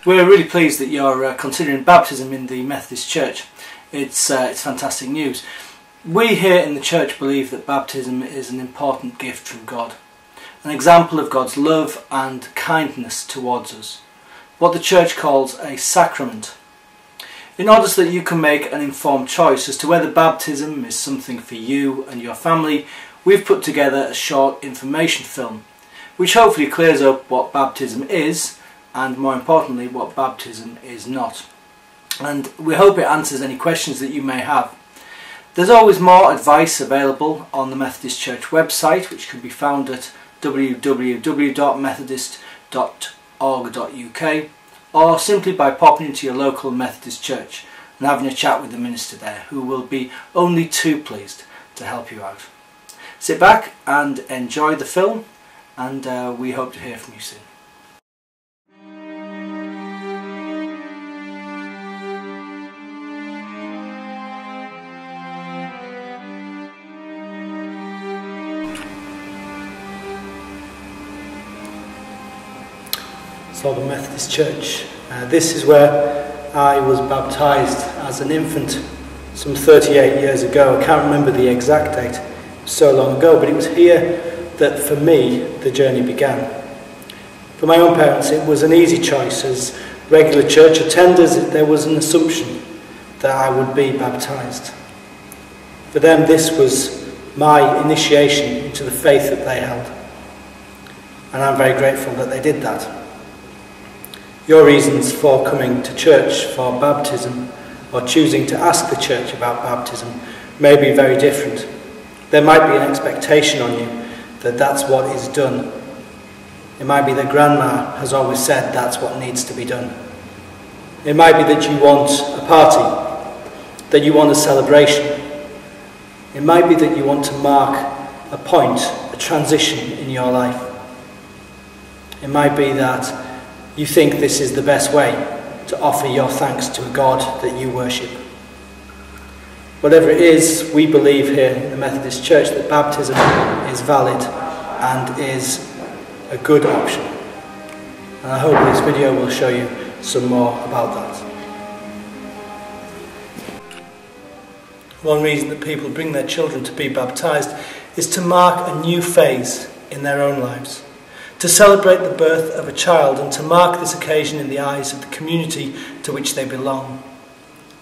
We're really pleased that you're considering baptism in the Methodist Church. It's fantastic news. We here in the church believe that baptism is an important gift from God, an example of God's love and kindness towards us, what the church calls a sacrament. In order so that you can make an informed choice as to whether baptism is something for you and your family, we've put together a short information film, which hopefully clears up what baptism is, and more importantly, what baptism is not. And we hope it answers any questions that you may have. There's always more advice available on the Methodist Church website, which can be found at www.methodist.org.uk, or simply by popping into your local Methodist church and having a chat with the minister there, who will be only too pleased to help you out. Sit back and enjoy the film, and we hope to hear from you soon. So the Methodist Church. This is where I was baptised as an infant some 38 years ago. I can't remember the exact date, it was so long ago, but it was here that for me the journey began. For my own parents it was an easy choice. As regular church attenders, there was an assumption that I would be baptised. For them this was my initiation into the faith that they held, and I'm very grateful that they did that. Your reasons for coming to church for baptism, or choosing to ask the church about baptism, may be very different. There might be an expectation on you that that's what is done. It might be that grandma has always said that's what needs to be done. It might be that you want a party, that you want a celebration. It might be that you want to mark a point, a transition in your life. It might be that you think this is the best way to offer your thanks to a God that you worship. Whatever it is, we believe here in the Methodist Church that baptism is valid and is a good option. And I hope this video will show you some more about that. One reason that people bring their children to be baptised is to mark a new phase in their own lives, to celebrate the birth of a child and to mark this occasion in the eyes of the community to which they belong.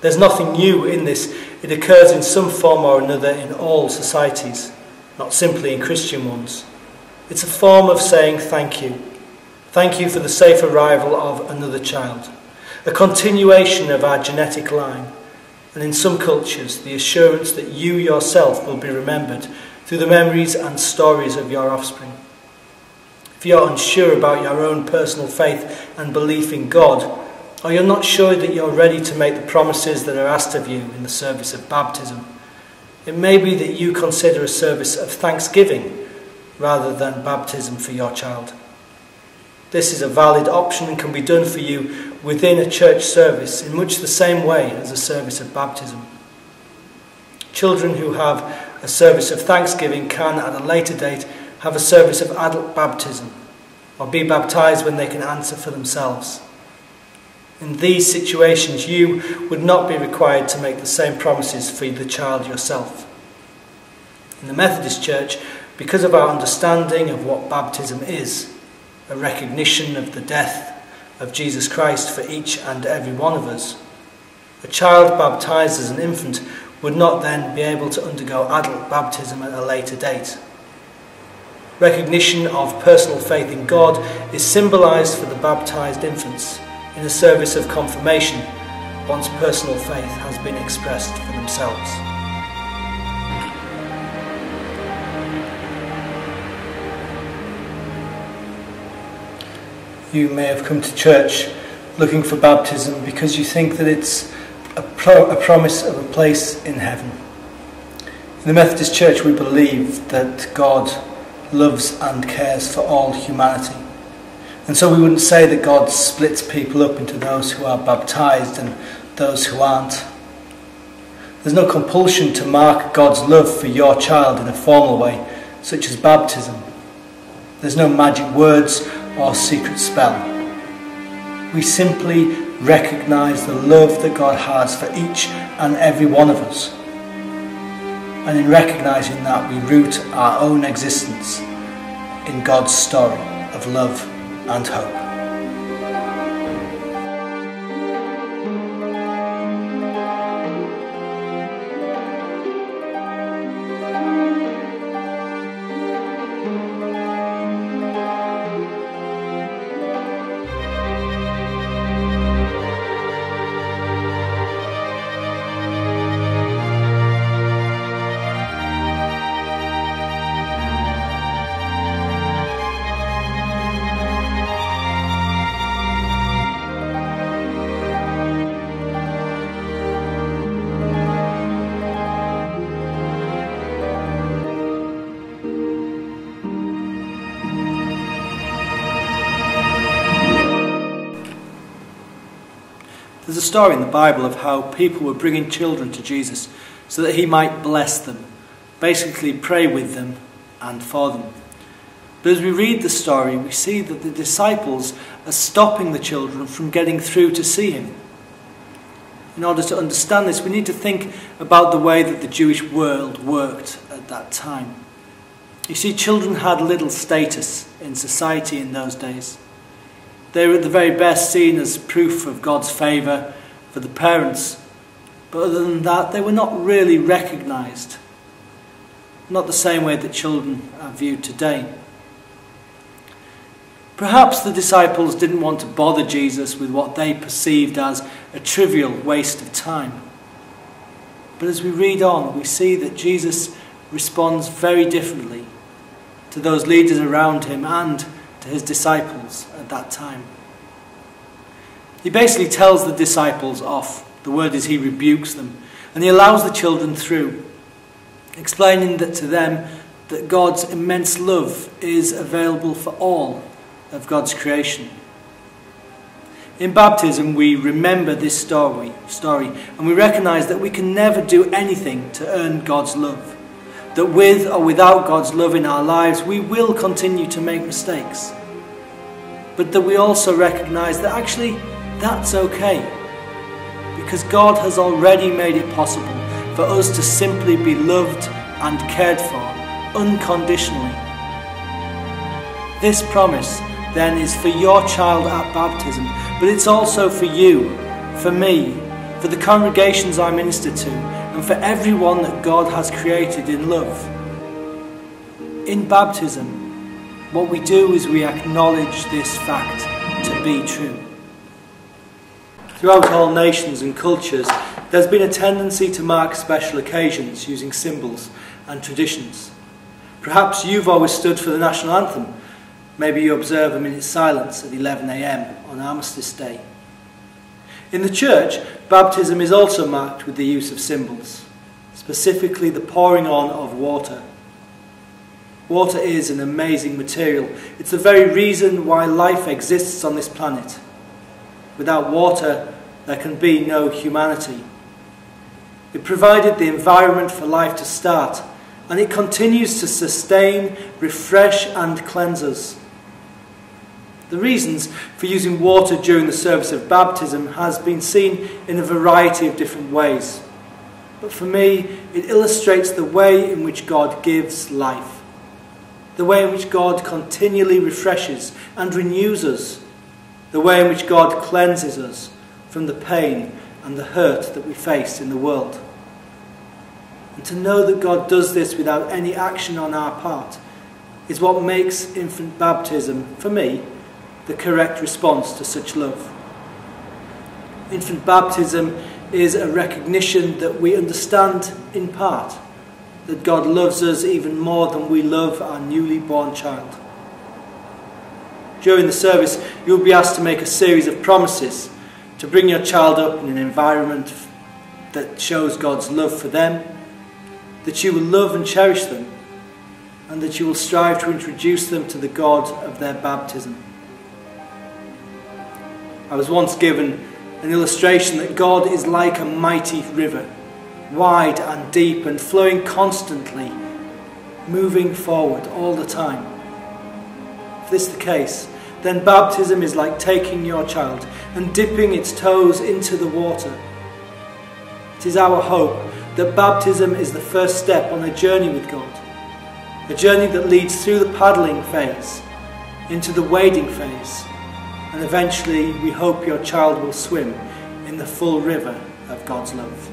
There's nothing new in this. It occurs in some form or another in all societies, not simply in Christian ones. It's a form of saying thank you. Thank you for the safe arrival of another child, a continuation of our genetic line, and in some cultures the assurance that you yourself will be remembered through the memories and stories of your offspring. If you're unsure about your own personal faith and belief in God, or you're not sure that you're ready to make the promises that are asked of you in the service of baptism, it may be that you consider a service of thanksgiving rather than baptism for your child. This is a valid option and can be done for you within a church service in much the same way as a service of baptism. Children who have a service of thanksgiving can, at a later date, have a service of adult baptism, or be baptised when they can answer for themselves. In these situations, you would not be required to make the same promises for the child yourself. In the Methodist Church, because of our understanding of what baptism is, a recognition of the death of Jesus Christ for each and every one of us, a child baptised as an infant would not then be able to undergo adult baptism at a later date. Recognition of personal faith in God is symbolised for the baptised infants in a service of confirmation once personal faith has been expressed for themselves. You may have come to church looking for baptism because you think that it's a promise of a place in heaven. In the Methodist Church we believe that God loves and cares for all humanity. And so we wouldn't say that God splits people up into those who are baptised and those who aren't. There's no compulsion to mark God's love for your child in a formal way, such as baptism. There's no magic words or secret spell. We simply recognise the love that God has for each and every one of us. And in recognising that, we root our own existence in God's story of love and hope. There's a story in the Bible of how people were bringing children to Jesus so that he might bless them, basically pray with them and for them. But as we read the story, we see that the disciples are stopping the children from getting through to see him. In order to understand this, we need to think about the way that the Jewish world worked at that time. You see, children had little status in society in those days. They were at the very best seen as proof of God's favour for the parents. But other than that, they were not really recognised. Not the same way that children are viewed today. Perhaps the disciples didn't want to bother Jesus with what they perceived as a trivial waste of time. But as we read on, we see that Jesus responds very differently to those leaders around him and to his disciples at that time. He basically tells the disciples off. The word is he rebukes them, and he allows the children through, explaining that to them that God's immense love is available for all of God's creation. In baptism we remember this story and we recognise that we can never do anything to earn God's love. That with or without God's love in our lives, we will continue to make mistakes. But that we also recognise that actually that's okay, because God has already made it possible for us to simply be loved and cared for unconditionally. This promise then is for your child at baptism, but it's also for you, for me, for the congregations I minister to, and for everyone that God has created in love. In baptism, what we do is we acknowledge this fact to be true. Throughout all nations and cultures, there's been a tendency to mark special occasions using symbols and traditions. Perhaps you've always stood for the national anthem. Maybe you observe a minute's silence at 11 a.m. on Armistice Day. In the church, baptism is also marked with the use of symbols, specifically the pouring on of water. Water is an amazing material. It's the very reason why life exists on this planet. Without water, there can be no humanity. It provided the environment for life to start, and it continues to sustain, refresh, and cleanse us. The reasons for using water during the service of baptism has been seen in a variety of different ways. But for me, it illustrates the way in which God gives life, the way in which God continually refreshes and renews us, the way in which God cleanses us from the pain and the hurt that we face in the world. And to know that God does this without any action on our part is what makes infant baptism, for me, the correct response to such love. Infant baptism is a recognition that we understand in part that God loves us even more than we love our newly born child. During the service, you'll be asked to make a series of promises to bring your child up in an environment that shows God's love for them, that you will love and cherish them, and that you will strive to introduce them to the God of their baptism. I was once given an illustration that God is like a mighty river, wide and deep and flowing constantly, moving forward all the time. If this is the case, then baptism is like taking your child and dipping its toes into the water. It is our hope that baptism is the first step on a journey with God, a journey that leads through the paddling phase, into the wading phase, and eventually we hope your child will swim in the full river of God's love.